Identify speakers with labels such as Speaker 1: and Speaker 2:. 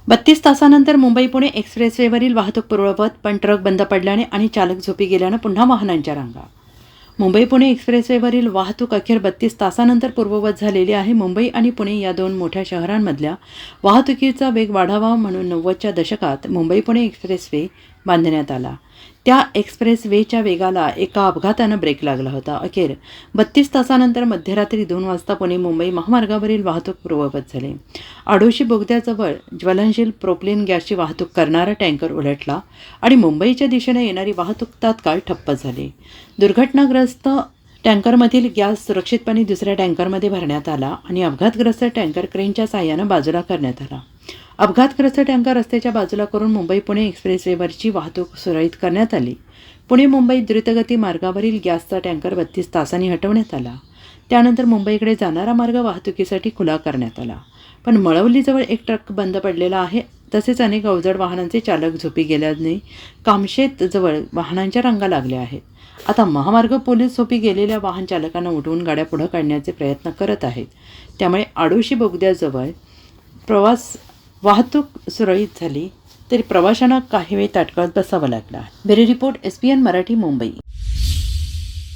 Speaker 1: 32 तासानंतर मुंबई पुणे एक्सप्रेसवेवरील वाहतूक पूर्ववत, पण ट्रक बंद पडल्याने आणि चालक झोपी गेल्यानं पुन्हा वाहनांच्या रांगा. मुंबई पुणे एक्सप्रेसवेवरील वाहतूक अखेर 32 तासानंतर पूर्ववत झालेली आहे. मुंबई आणि पुणे या दोन मोठ्या शहरांमधल्या वाहतुकीचा वेग वाढावा म्हणून 90च्या दशकात मुंबई पुणे एक्सप्रेसवे बांधण्यात आला. त्या एक्सप्रेसवेच्या वेगाला एका अपघातानं ब्रेक लागला होता. अखेर 32 तासानंतर मध्यरात्री 2 वाजता पुणे मुंबई महामार्गावरील वाहतूक पूर्ववत झाली. आडोशी बोगद्याजवळ ज्वलनशील प्रोपेलिन गॅसची वाहतूक करणारा टँकर उलटला आणि मुंबईच्या दिशेने येणारी वाहतूक तात्काळ ठप्प झाली. दुर्घटनाग्रस्त टँकरमधील गॅस सुरक्षितपणे दुसऱ्या टँकरमध्ये भरण्यात आला आणि अपघातग्रस्त टँकर क्रेनच्या साहाय्यानं बाजूला करण्यात आला. अपघातग्रस्त टँकर रस्त्याच्या बाजूला करून मुंबई पुणे एक्सप्रेसवेवरची वाहतूक सुरळीत करण्यात आली. पुणे मुंबई द्रुतगती मार्गावरील गॅसचा टँकर 32 तासांनी हटवण्यात आला. त्यानंतर मुंबईकडे जाणारा मार्ग वाहतुकीसाठी खुला करण्यात आला. पण मळवलीजवळ एक ट्रक बंद पडलेला आहे. तसेच अनेक अवजड वाहनांचे चालक झोपी गेल्याने कामशेतजवळ वाहनांच्या रांगा लागल्या आहेत. आता महामार्ग पोलीस झोपी गेलेल्या वाहन चालकांना उठवून गाड्या पुढे काढण्याचे प्रयत्न करत आहेत. त्यामुळे आडोशी बोगद्याजवळ वाहतूक सुरळीत झाली तरी प्रवाशांना काही वेळ ताटकळत बसावं लागलं. Bureau report, SPN Marathi, Mumbai.